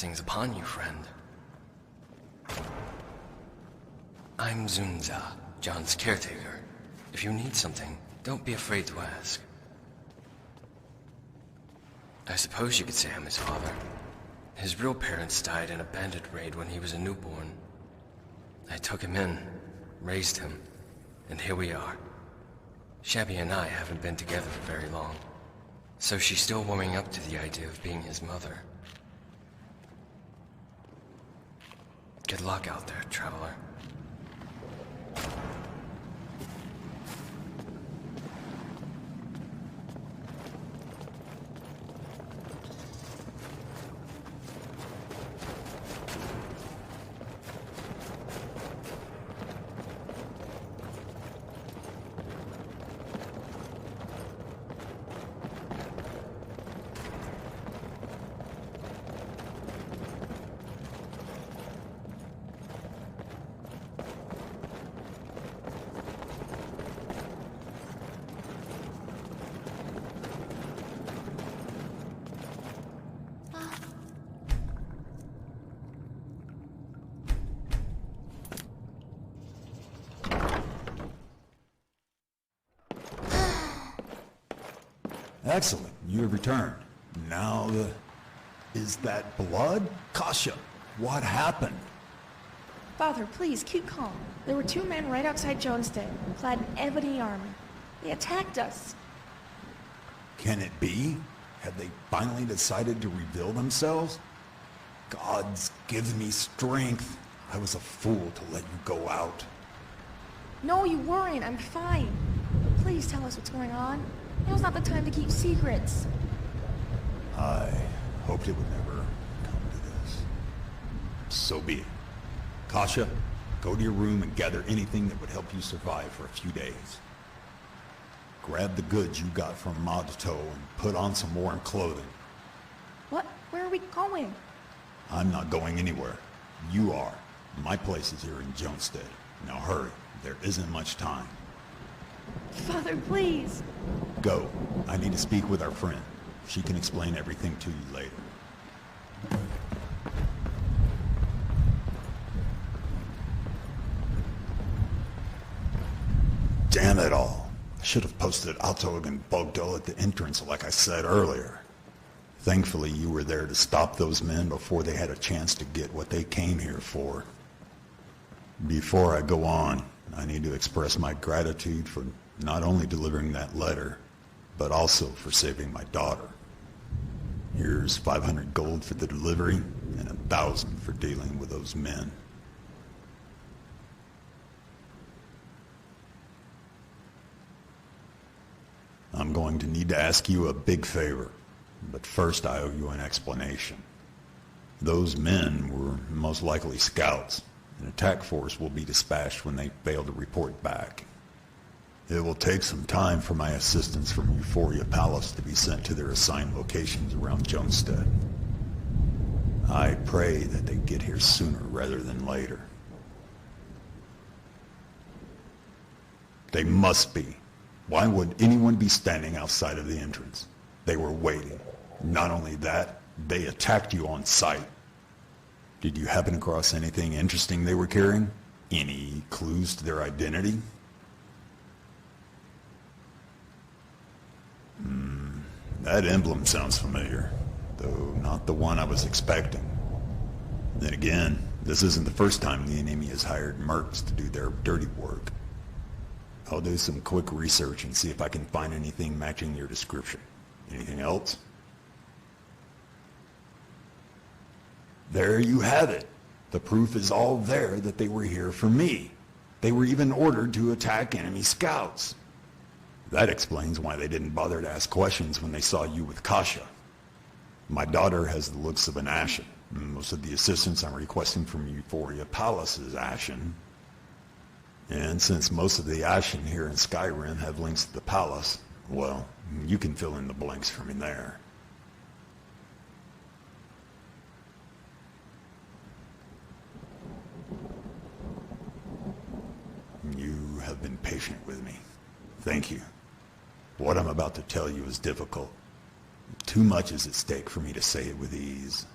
blessings upon you, friend. I'm Zunza, John's caretaker. If you need something, don't be afraid to ask. I suppose you could say I'm his father. His real parents died in a bandit raid when he was a newborn. I took him in, raised him, and here we are. Shabby and I haven't been together for very long, so she's still warming up to the idea of being his mother. Good luck out there, traveler. Excellent, you have returned. Now is that blood? Kasha, what happened? Father, please, keep calm. There were 2 men right outside Jonesdale, clad in ebony armor. They attacked us. Can it be? Have they finally decided to reveal themselves? Gods, give me strength. I was a fool to let you go out. No, you weren't. I'm fine. But please tell us what's going on. Now's not the time to keep secrets. I hoped it would never come to this. So be it. Kasha, go to your room and gather anything that would help you survive for a few days. Grab the goods you got from Madto and put on some warm clothing. What? Where are we going? I'm not going anywhere. You are. My place is here in Jonestead. Now hurry. There isn't much time. Father, please. Go. I need to speak with our friend. She can explain everything to you later. Damn it all. I should have posted Altog and Bogdo at the entrance like I said earlier. Thankfully, you were there to stop those men before they had a chance to get what they came here for. Before I go on, I need to express my gratitude for not only delivering that letter, but also for saving my daughter. Here's 500 gold for the delivery, and 1,000 for dealing with those men. I'm going to need to ask you a big favor, but first I owe you an explanation. Those men were most likely scouts. An attack force will be dispatched when they fail to report back. It will take some time for my assistants from Euphoria Palace to be sent to their assigned locations around Jonestead. I pray that they get here sooner rather than later. They must be. Why would anyone be standing outside of the entrance? They were waiting. Not only that, they attacked you on sight. Did you happen across anything interesting they were carrying? Any clues to their identity? That emblem sounds familiar, though not the one I was expecting. Then again, this isn't the first time the enemy has hired mercs to do their dirty work. I'll do some quick research and see if I can find anything matching your description. Anything else? There you have it. The proof is all there that they were here for me. They were even ordered to attack enemy scouts. That explains why they didn't bother to ask questions when they saw you with Kasha. My daughter has the looks of an Ashen. Most of the assistance I'm requesting from Euphoria Palace is Ashen. And since most of the Ashen here in Skyrim have links to the palace, well, you can fill in the blanks for me there. You have been patient with me. Thank you. What I'm about to tell you is difficult. Too much is at stake for me to say it with ease.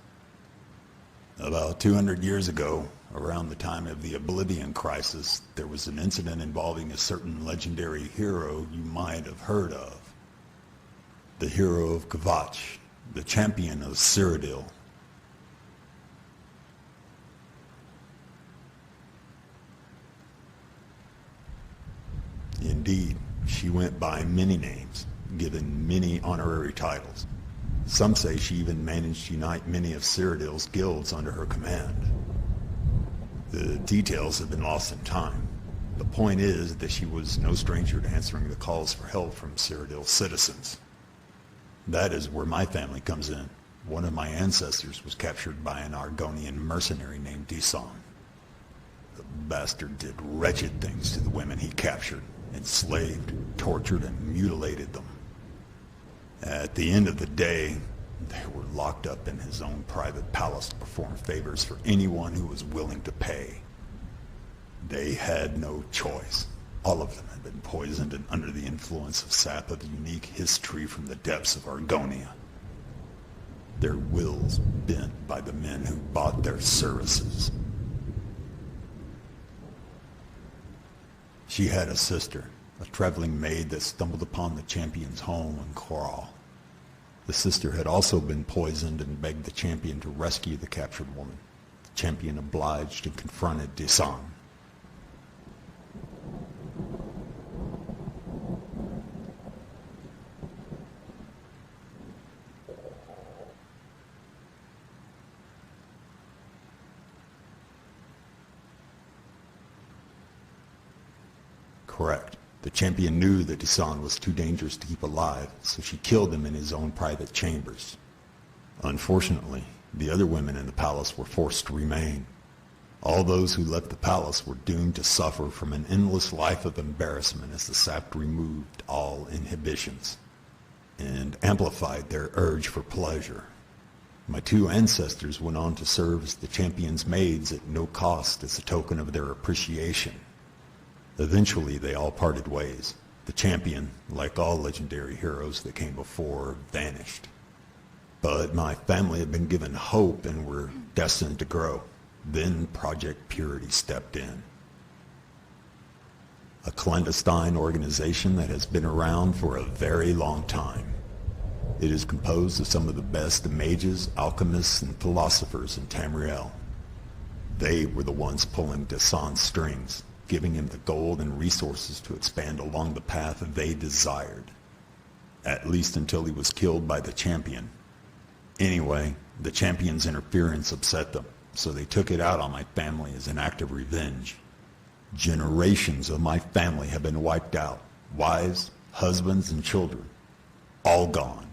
About 200 years ago, around the time of the Oblivion Crisis, there was an incident involving a certain legendary hero you might have heard of. The hero of Kvatch, the champion of Cyrodiil. Indeed, she went by many names, given many honorary titles. Some say she even managed to unite many of Cyrodiil's guilds under her command. The details have been lost in time. The point is that she was no stranger to answering the calls for help from Cyrodiil's citizens. That is where my family comes in. One of my ancestors was captured by an Argonian mercenary named Desan. The bastard did wretched things to the women he captured, enslaved, tortured, and mutilated them. At the end of the day, they were locked up in his own private palace to perform favors for anyone who was willing to pay. They had no choice. All of them had been poisoned and under the influence of sap of the unique history from the depths of Argonia. Their wills bent by the men who bought their services. She had a sister, a traveling maid that stumbled upon the champion's home in Coral. The sister had also been poisoned and begged the champion to rescue the captured woman. The champion obliged and confronted Desan. Correct. The champion knew that Desan was too dangerous to keep alive, so she killed him in his own private chambers. Unfortunately, the other women in the palace were forced to remain. All those who left the palace were doomed to suffer from an endless life of embarrassment as the sap removed all inhibitions and amplified their urge for pleasure. My two ancestors went on to serve as the champion's maids at no cost as a token of their appreciation. Eventually, they all parted ways. The champion, like all legendary heroes that came before, vanished. But my family had been given hope and were destined to grow. Then Project Purity stepped in. A clandestine organization that has been around for a very long time. It is composed of some of the best mages, alchemists, and philosophers in Tamriel. They were the ones pulling Desan's strings, giving him the gold and resources to expand along the path they desired. At least until he was killed by the champion. Anyway, the champion's interference upset them, so they took it out on my family as an act of revenge. Generations of my family have been wiped out. Wives, husbands, and children. All gone.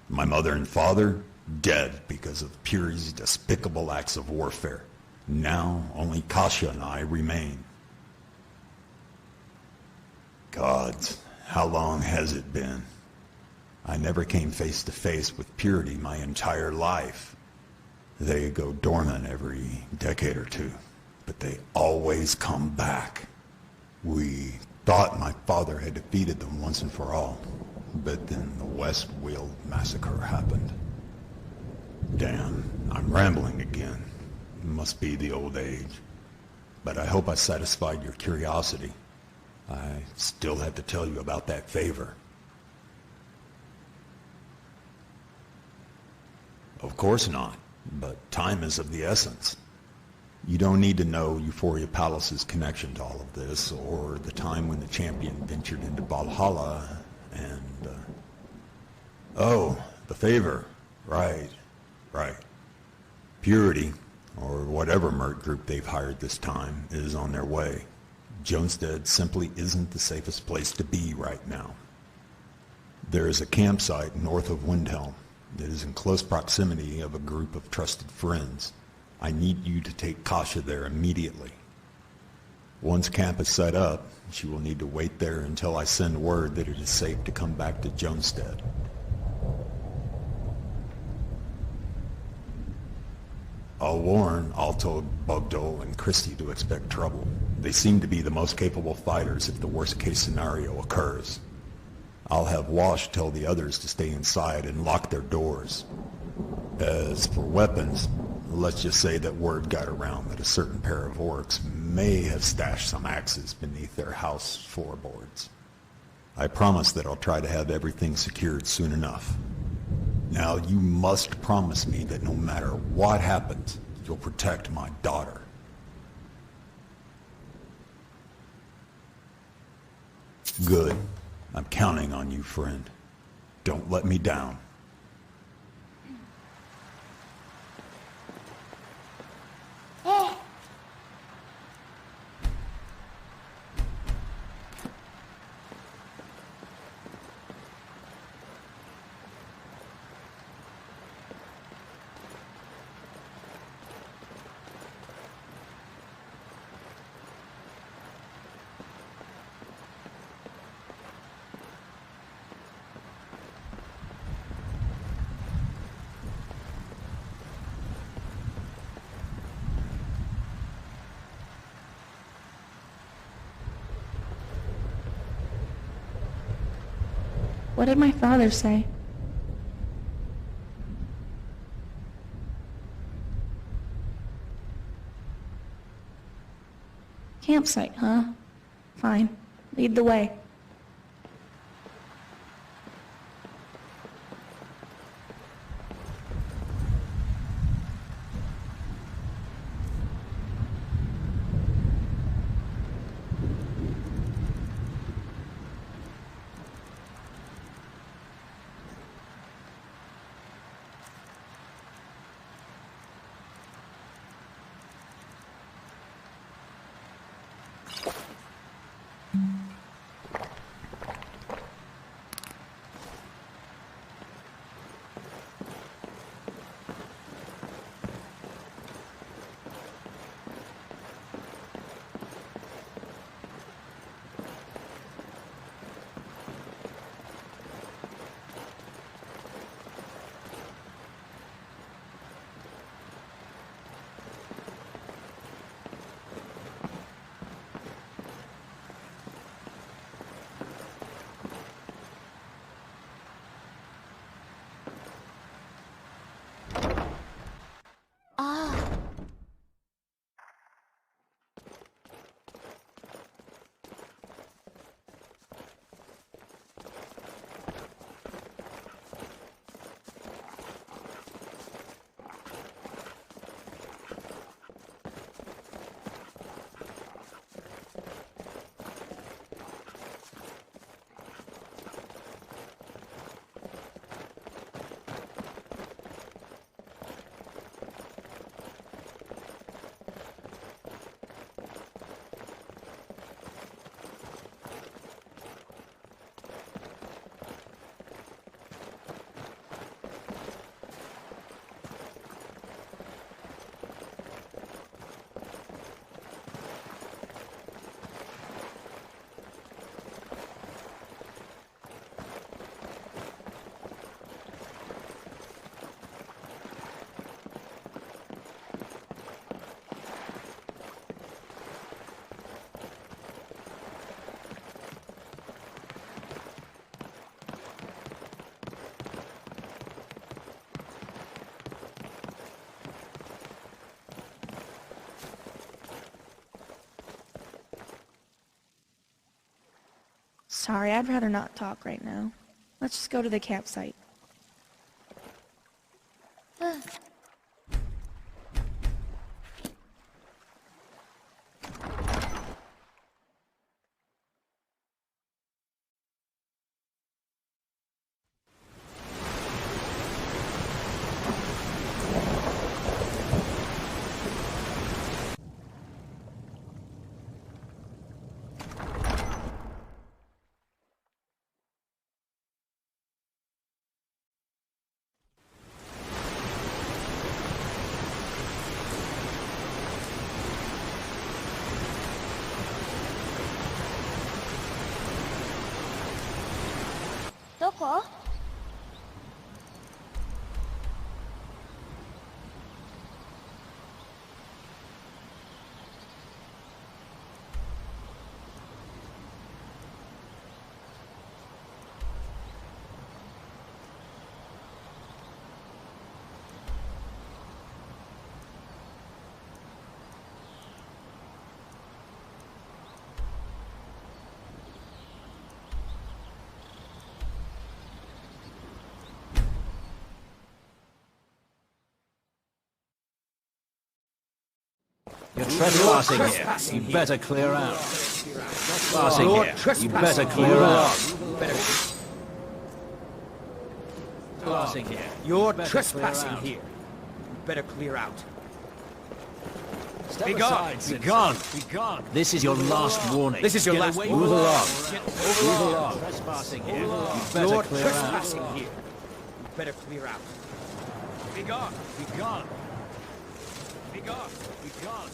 My mother and father, dead because of Purity's despicable acts of warfare. Now, only Kasha and I remain. Gods, how long has it been? I never came face to face with Purity my entire life. They go dormant every decade or two, but they always come back. We thought my father had defeated them once and for all, but then the West Wheel Massacre happened. Damn, I'm rambling again. Must be the old age. But I hope I satisfied your curiosity. I still have to tell you about that favor. Of course not, but time is of the essence. You don't need to know Euphoria Palace's connection to all of this, or the time when the champion ventured into Valhalla, and... Oh, the favor. Right. Purity, or whatever merc group they've hired this time, is on their way. Jonestead simply isn't the safest place to be right now. There is a campsite north of Windhelm that is in close proximity of a group of trusted friends. I need you to take Kasha there immediately. Once camp is set up, she will need to wait there until I send word that it is safe to come back to Jonestead. I'll warn Alto, Bogdol, and Christie to expect trouble. They seem to be the most capable fighters if the worst-case scenario occurs. I'll have Wash tell the others to stay inside and lock their doors. As for weapons, Let's just say that word got around that a certain pair of orcs may have stashed some axes beneath their house floorboards. I promise that I'll try to have everything secured soon enough. Now you must promise me that no matter what happens, you'll protect my daughter. Good. I'm counting on you, friend. Don't let me down. What did my father say? Campsite, huh? Fine. Lead the way. Sorry, I'd rather not talk right now. Let's just go to the campsite. どこ？ You're trespassing here. You better clear out. Trespassing here. You better clear out. Trespassing here. You're trespassing here. You better clear out. Be gone. Be gone. Be gone. This is your last warning. This is your last warning. Move along. Move along. Trespassing here. You better You're clear out. trespassing here. You better clear out. Be gone. Be gone. Be gone. Be gone.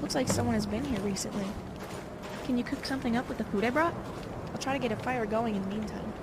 Looks like someone has been here recently. Can you cook something up with the food I brought? I'll try to get a fire going in the meantime.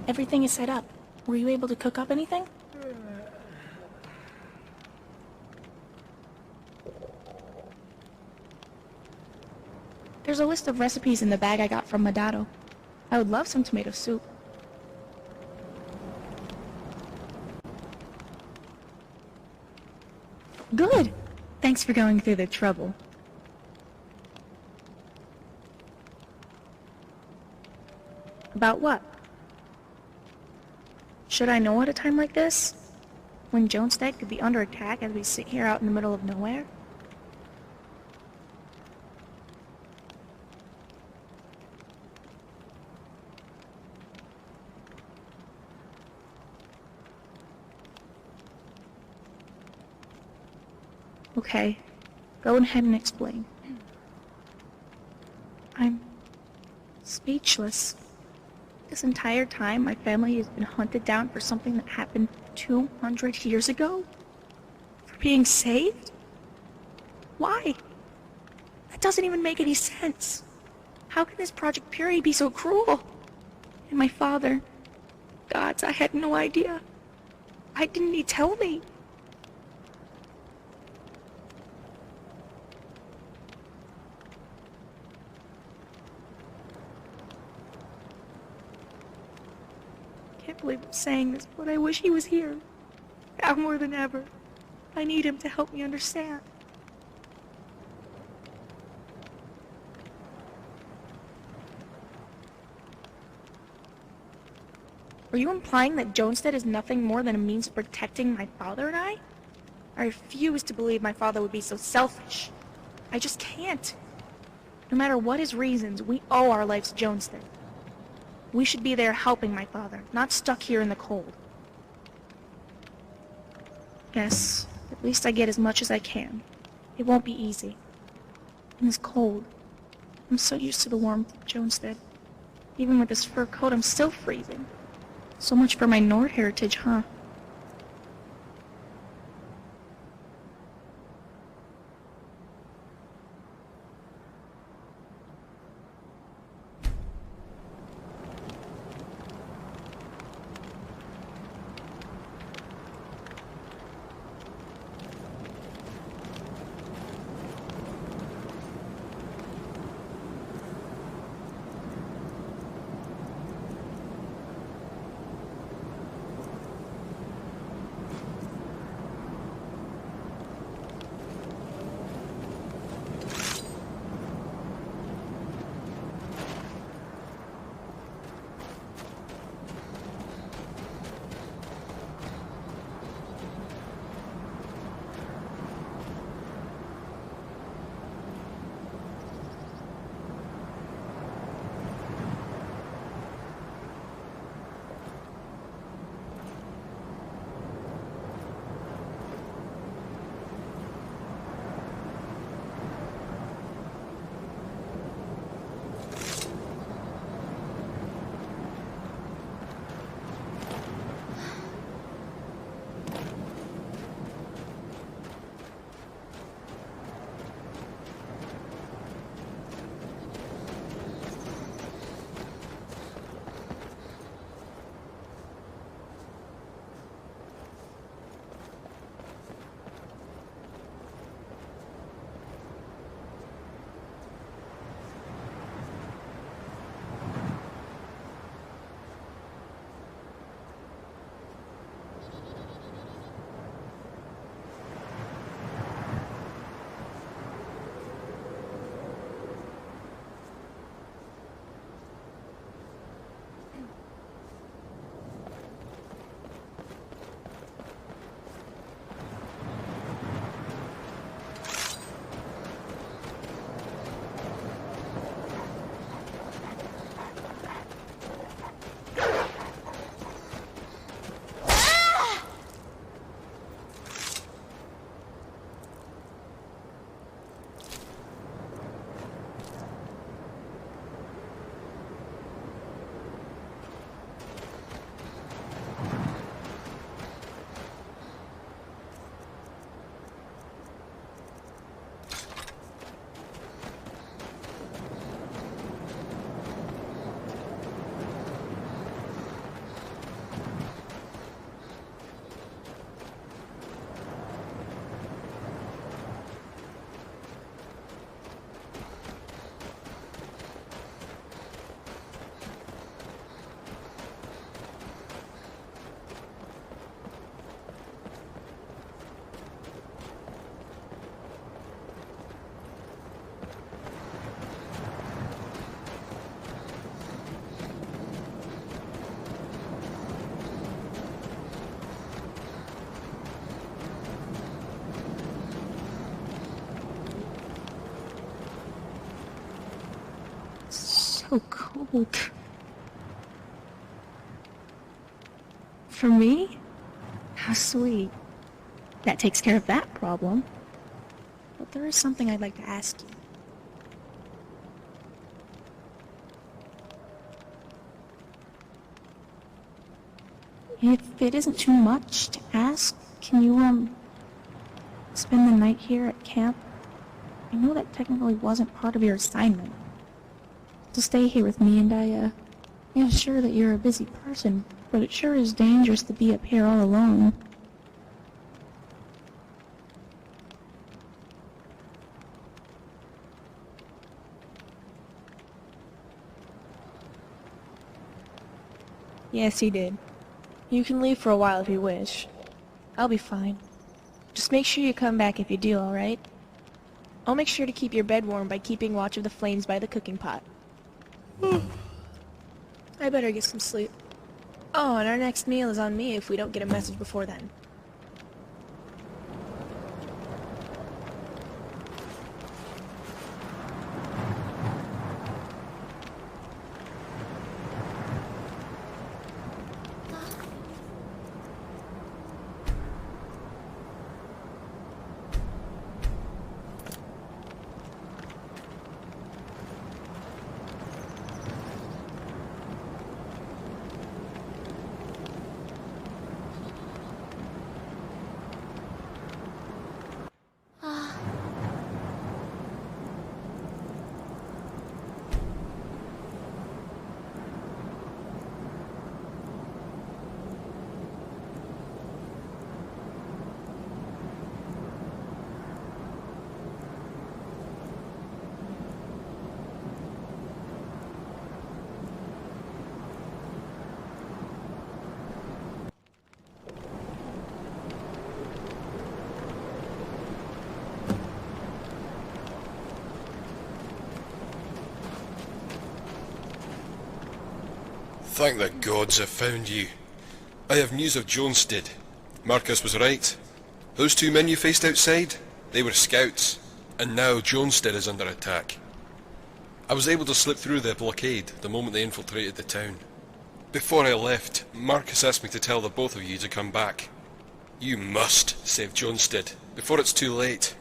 Everything is set up. Were you able to cook up anything? There's a list of recipes in the bag I got from Madado. I would love some tomato soup. Good! Thanks for going through the trouble. About what? Should I know at a time like this? When Jonestead could be under attack as we sit here out in the middle of nowhere? Okay, go ahead and explain. I'm speechless. This entire time, my family has been hunted down for something that happened 200 years ago? For being saved? Why? That doesn't even make any sense. How can this Project Purity be so cruel? And my father, gods, I had no idea. Why didn't he tell me? I can't believe I'm saying this, but I wish he was here. Now more than ever. I need him to help me understand. Are you implying that Jonestead is nothing more than a means of protecting my father and I? I refuse to believe my father would be so selfish. I just can't. No matter what his reasons, we owe our lives to Jonestead. We should be there helping my father, not stuck here in the cold. Yes, at least I get as much as I can. It won't be easy. In this cold, I'm so used to the warmth of Jonestead. Even with this fur coat, I'm still freezing. So much for my Nord heritage, huh? So cold. For me? How sweet. That takes care of that problem. But there is something I'd like to ask you. If it isn't too much to ask, can you, spend the night here at camp? I know that technically wasn't part of your assignment. To stay here with me, and I'm sure that you're a busy person, But it sure is dangerous to be up here all alone. Yes, he did. You can leave for a while if you wish. I'll be fine. Just make sure you come back if you do, alright? I'll make sure to keep your bed warm by keeping watch of the flames by the cooking pot. I better get some sleep. Oh, and our next meal is on me if we don't get a message before then. Thank the gods I found you. I have news of Jonestead. Marcus was right. Those two men you faced outside, they were scouts, and now Jonestead is under attack. I was able to slip through their blockade the moment they infiltrated the town. Before I left, Marcus asked me to tell the both of you to come back. You must save Jonestead before it's too late.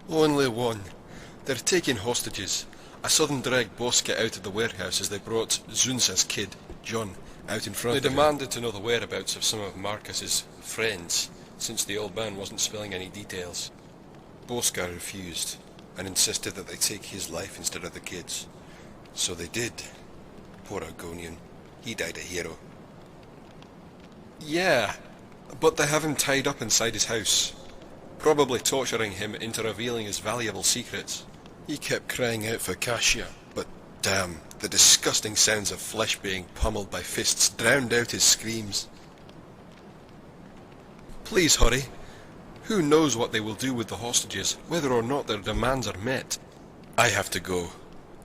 Only one. They're taking hostages. I saw them drag Bosca out of the warehouse as they brought Zunsa's kid, John, out in front of him. They demanded to know the whereabouts of some of Marcus's friends, since the old man wasn't spilling any details. Bosca refused, and insisted that they take his life instead of the kid's. So they did. Poor Argonian. He died a hero. Yeah, but they have him tied up inside his house, probably torturing him into revealing his valuable secrets. He kept crying out for Cassia, but damn, the disgusting sounds of flesh being pummeled by fists drowned out his screams. Please hurry. Who knows what they will do with the hostages, whether or not their demands are met. I have to go.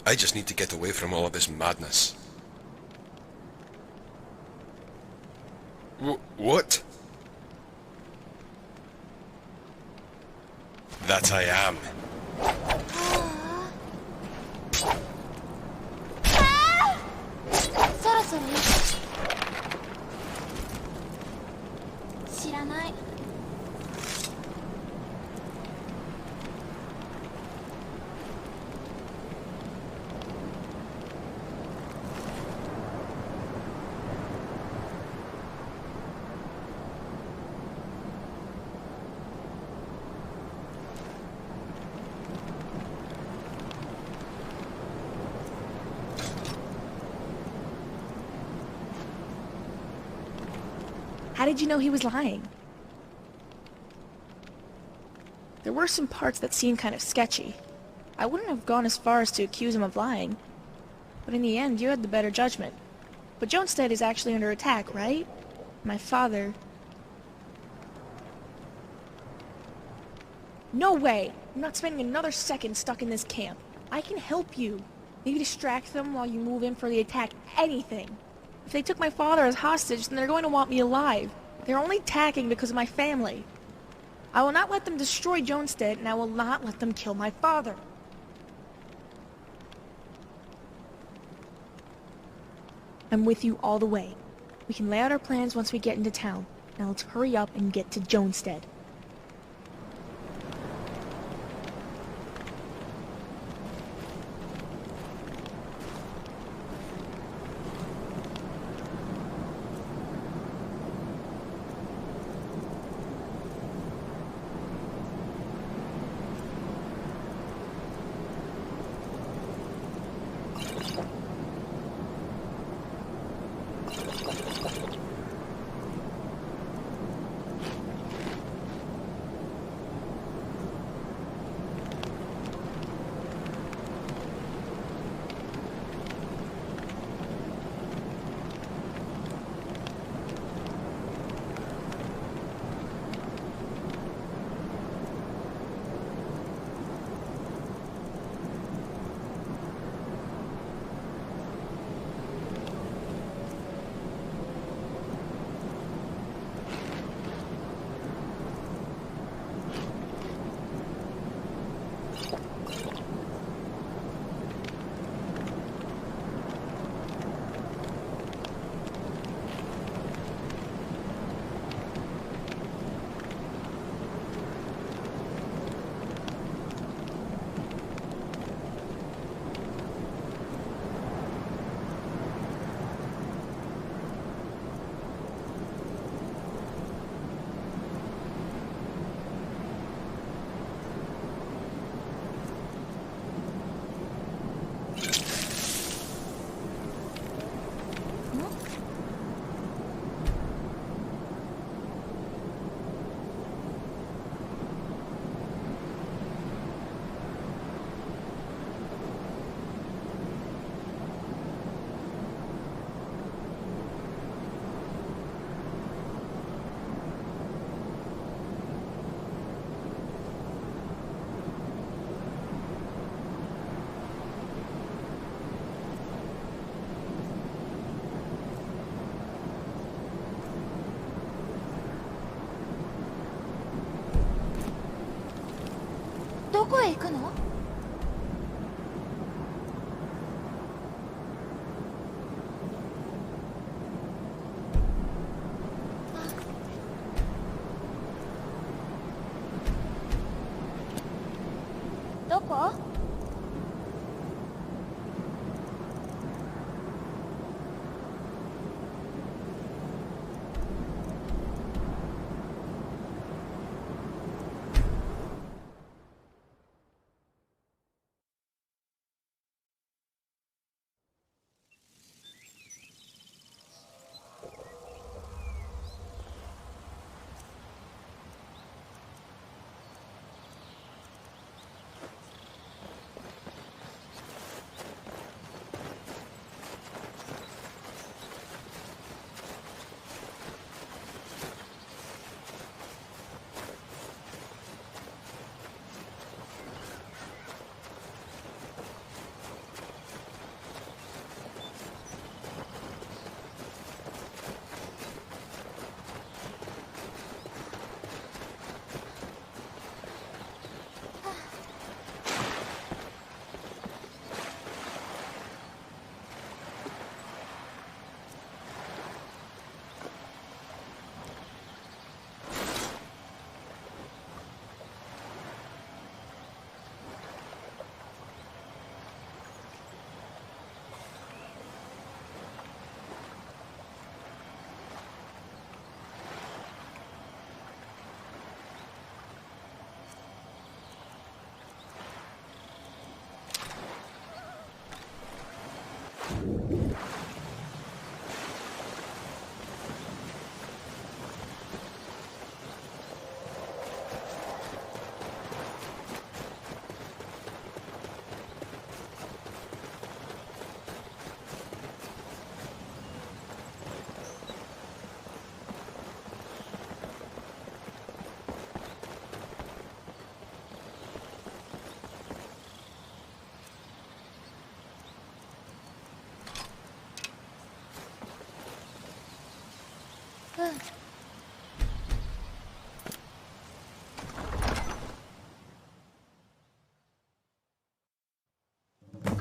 I just need to get away from all of this madness. What? That I am. そろそろいい。知らない。How did you know he was lying? There were some parts that seemed kind of sketchy. I wouldn't have gone as far as to accuse him of lying. But in the end, you had the better judgment. But Jonestead is actually under attack, right? My father... No way! I'm not spending another second stuck in this camp. I can help you. Maybe distract them while you move in for the attack. Anything. If they took my father as hostage, then they're going to want me alive. They're only attacking because of my family. I will not let them destroy Jonestead, and I will not let them kill my father. I'm with you all the way. We can lay out our plans once we get into town. Now let's hurry up and get to Jonestead. どこへ行くの？どこ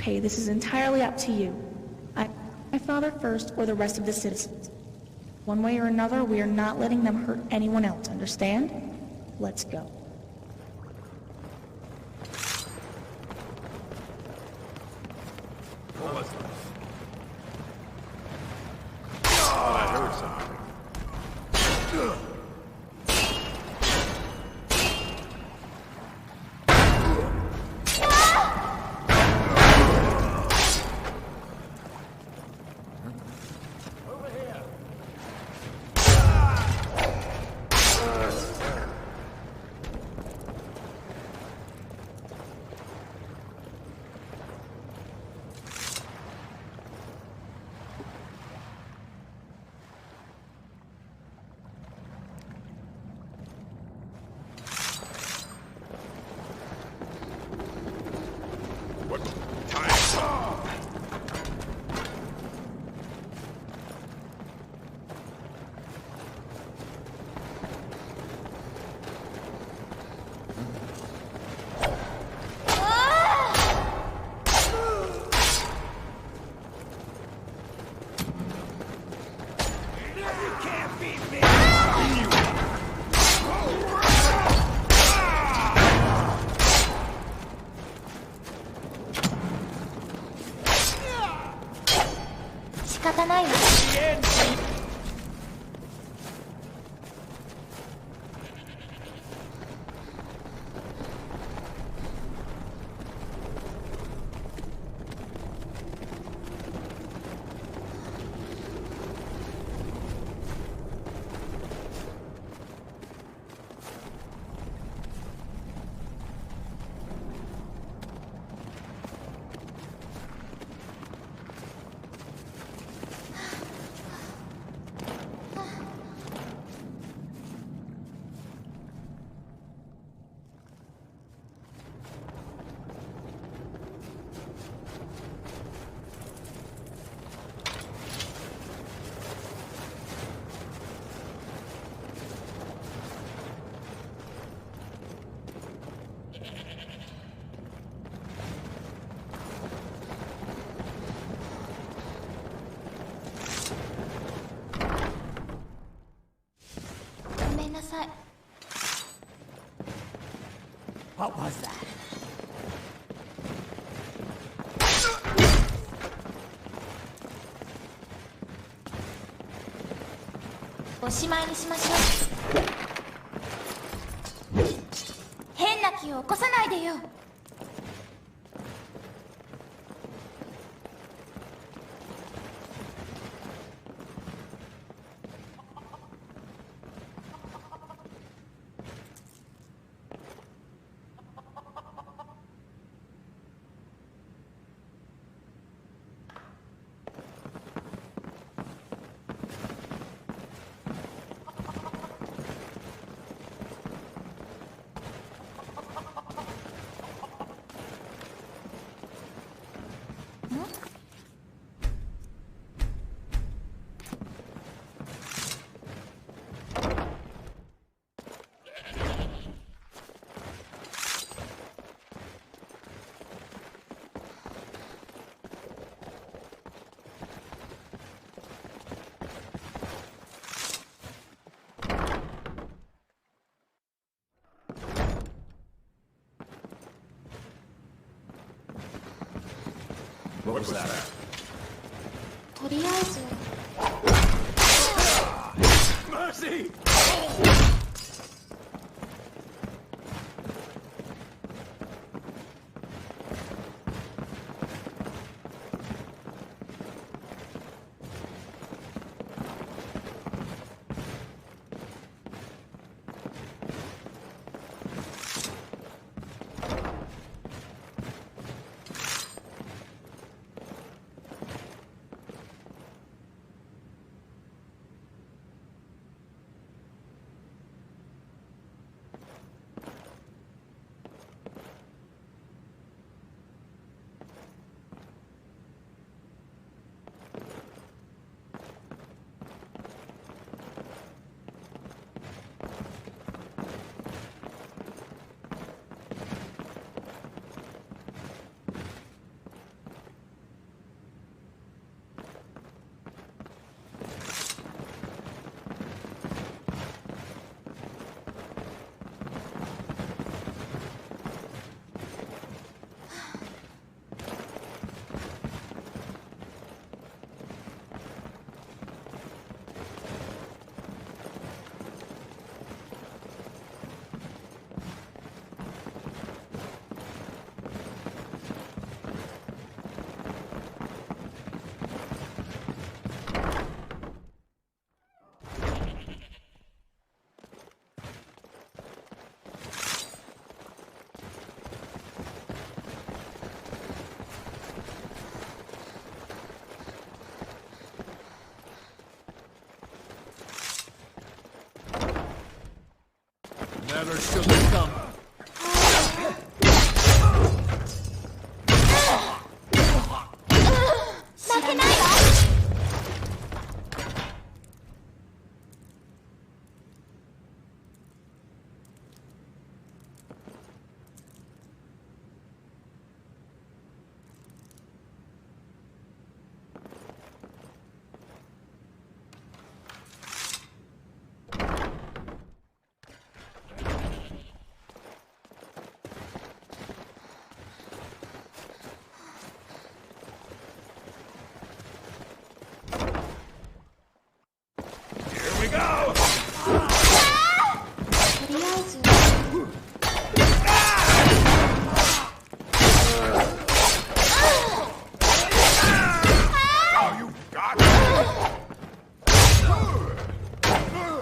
？Okay, this is entirely up to you. My father first, or the rest of the citizens. One way or another, we are not letting them hurt anyone else, understand? Let's go. さい。 What was that? おしまいにしましょう。変な気を起こさないでよ。What was that? とりあえず Mercy! Never should have come. 負けないわ。とりあえず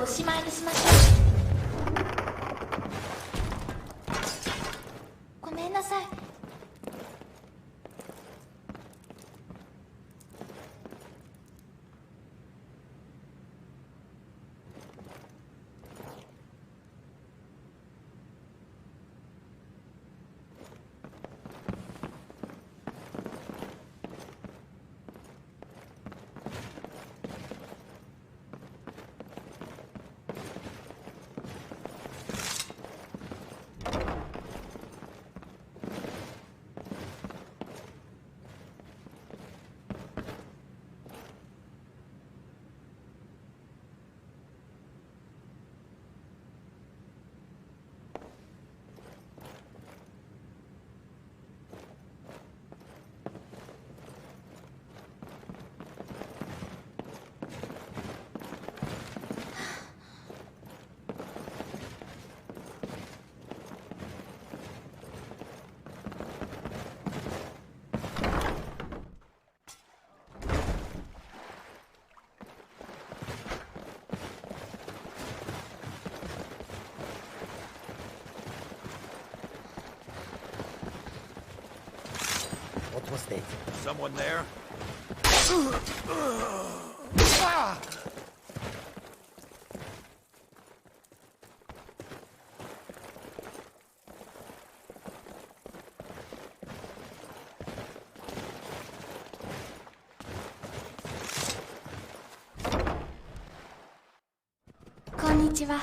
おしまいにしましょう。ごめんなさい。hostage. Someone there? Konnichiwa.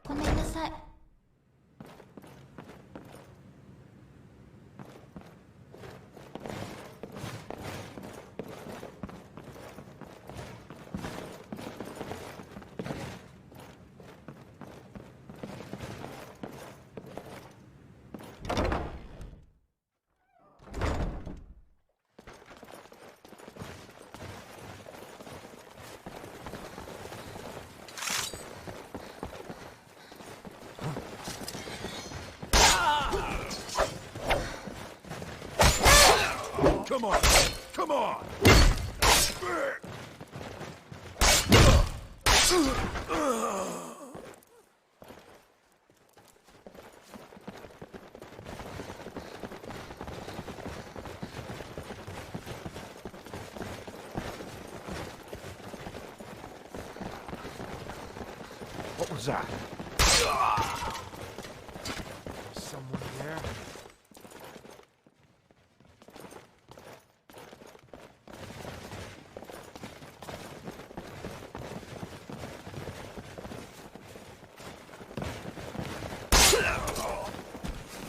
ごめんなさい。Come on! Come on! What was that? Someone there?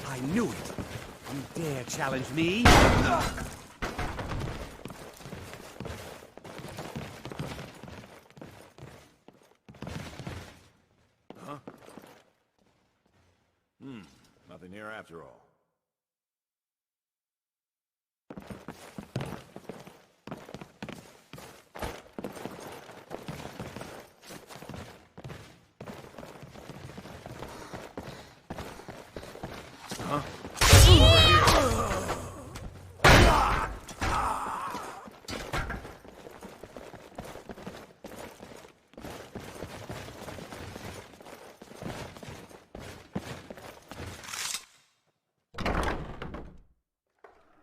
I knew it! You dare challenge me? Huh? Nothing here after all.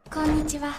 Konnichiwa.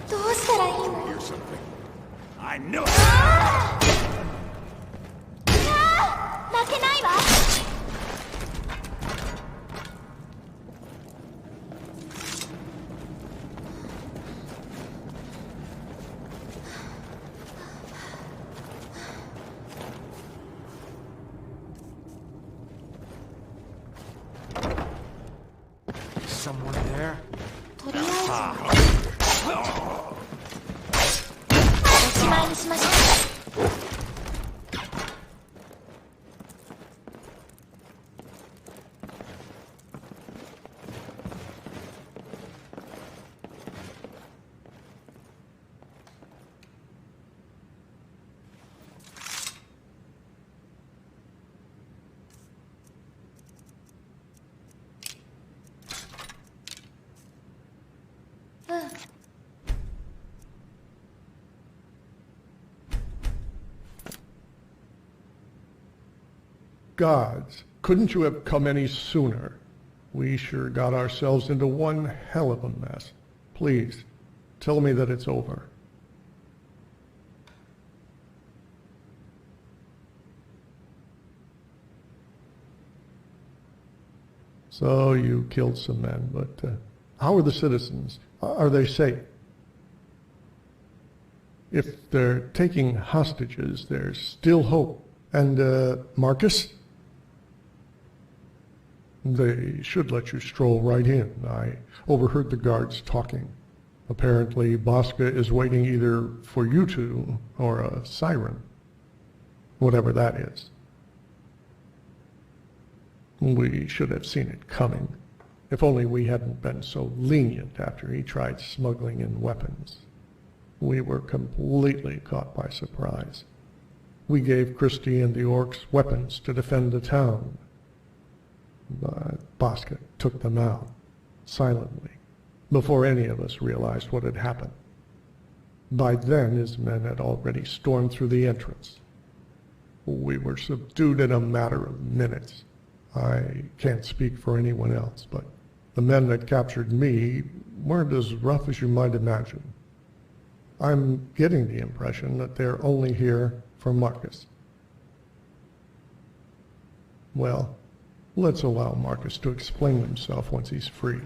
どうしたらいいの？ Hear something? I knew it! 負けないわ。Someone there? とりあえずおしまいにしましょう。うん。gods, couldn't you have come any sooner? We sure got ourselves into one hell of a mess. Please, tell me that it's over. So you killed some men, but how are the citizens? Are they safe? If they're taking hostages, there's still hope. And Marcus? They should let you stroll right in. I overheard the guards talking. Apparently, Bosca is waiting either for you two or a siren. Whatever that is. We should have seen it coming. If only we hadn't been so lenient after he tried smuggling in weapons. We were completely caught by surprise. We gave Christie and the orcs weapons to defend the town. But Bosca took them out, silently, before any of us realized what had happened. By then, his men had already stormed through the entrance. We were subdued in a matter of minutes. I can't speak for anyone else, but the men that captured me weren't as rough as you might imagine. I'm getting the impression that they're only here for Marcus. Well, let's allow Marcus to explain himself once he's free.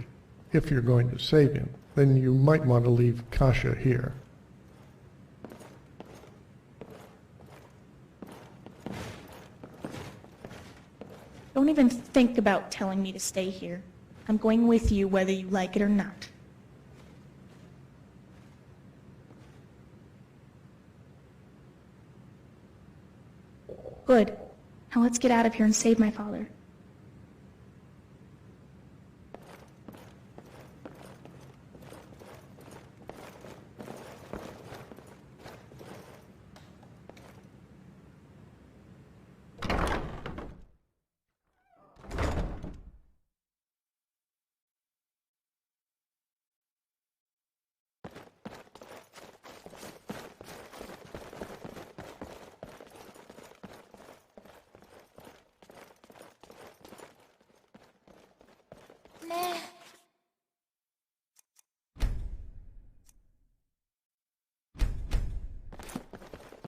If you're going to save him, then you might want to leave Kasha here. Don't even think about telling me to stay here. I'm going with you whether you like it or not. Good. Now let's get out of here and save my father.